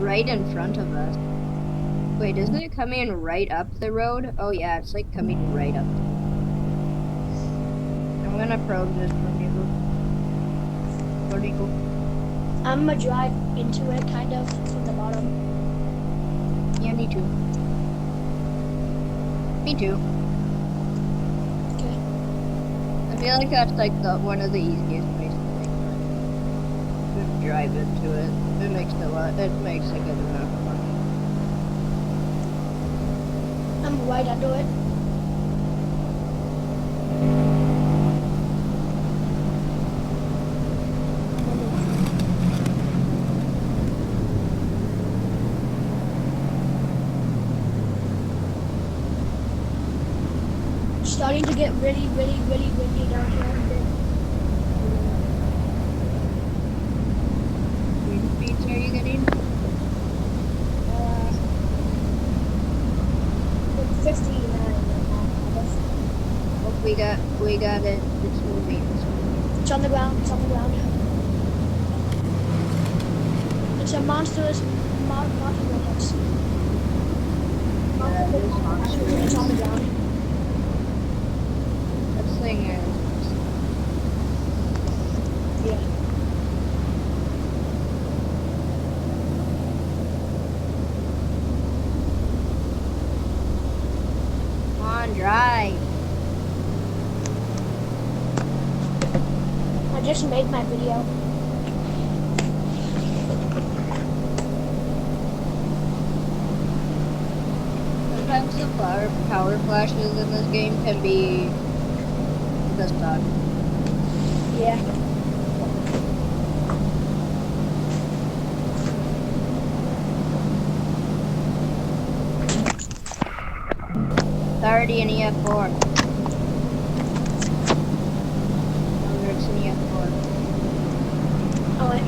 right in front of us. Wait, isn't it coming right up the road? Oh yeah, it's like coming right up. I'm gonna probe this from you. Where do you go? I'm gonna drive into it, kind of, from the bottom. Yeah, me too. Me too. Okay. I feel like that's like one of the easiest ways to make money. Just drive into it. It makes a good amount of money. I'm right under it. Starting to get really windy down here. What speeds are you getting? 59 right now. Oh, we got it. It's moving. It's on the ground. It's on the ground. It's a monstrous monster robots. It's on the ground. This thing is. Yeah. Come on, drive. I just made my video. Sometimes the power flashes in this game can be the stuff. Yeah. It's already an Ef4. It's an Ef4. Oh, wait.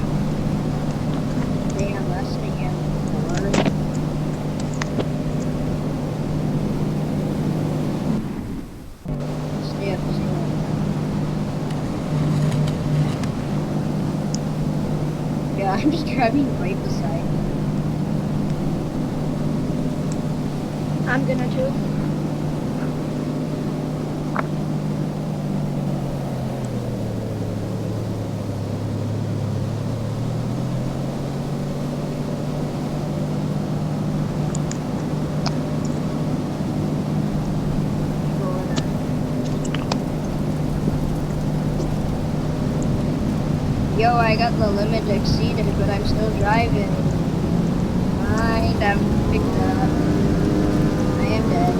Damn, that's an Ef4. Stay up, stay up. Yeah, I'm just driving right beside you. I'm gonna too. Yo, I got the limit exceeded, but I'm still driving. Mind, I'm picked up. I am dead.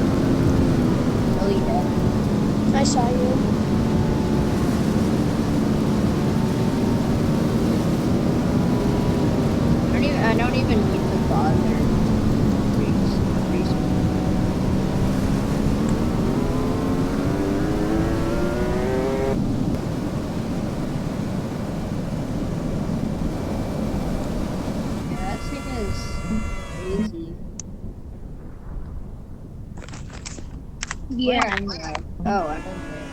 Really dead. I saw you. I don't even need to bother. Crazy. Yeah. Where am I? Oh, I'm over there.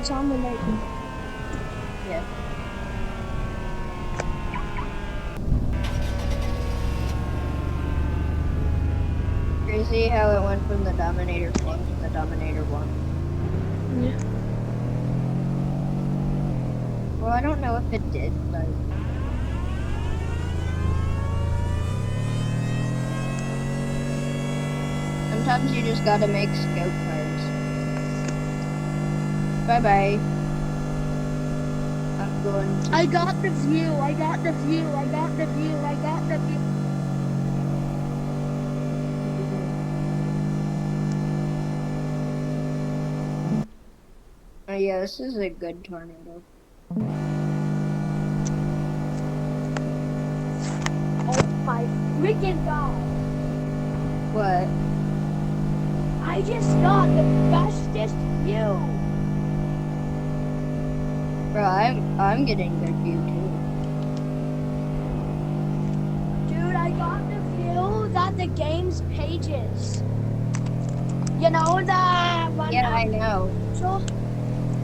It's on the lake. Yeah. Crazy how it went from the Dominator 1 to the Dominator 1. Yeah. Well, I don't know if it did, but... Sometimes you just gotta make scout cars. Bye-bye. I'm going to... I got the view. I got the view. I got the view. I got the view. Oh yeah, this is a good tornado. Oh my freaking god. What? I just got the bestest view. Bro, I'm getting good view too. Dude, I got the view that the game's pages. You know the one. Yeah, I know. So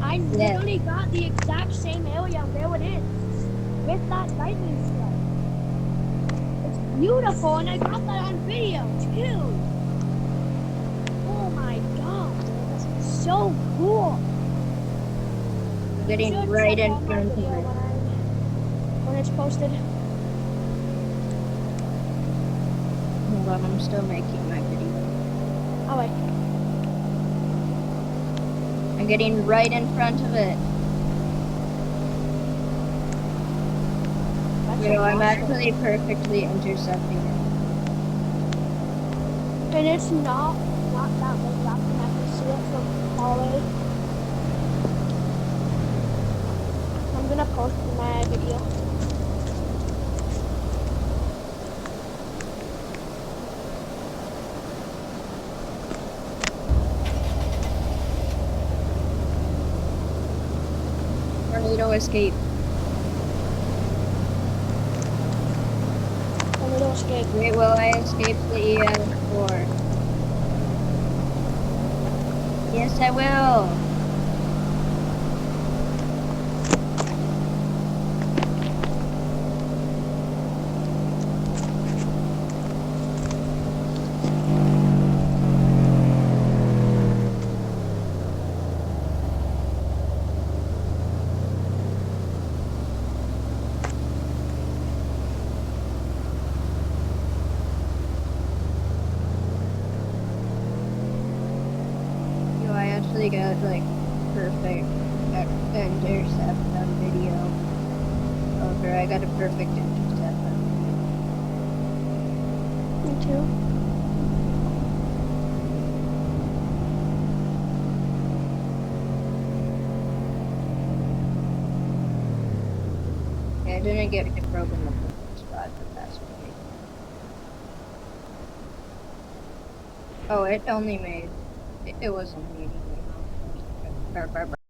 I literally got the exact same area where it is with that lightning strike. beautiful, and I got that on video too. Oh my god, dude, this is so cool. I'm You getting should right check in out my front of video it. when it's posted. Hold on, I'm still making my video. Oh wait. I'm getting right in front of it. That's So I'm fantastic. actually perfectly intercepting it. And it's not that big up, and I can see it from far away. I'm gonna post my video. Tornado escape. Tornado escape. Wait, will I escape the Ef4? Yes, I will. Yo, I actually got like perfect intercept on video. Over, I got a perfect intercept on video. Me too. Okay, I didn't get hit broken in the perfect spot, but that's okay. Oh, it only made. It was only anyway.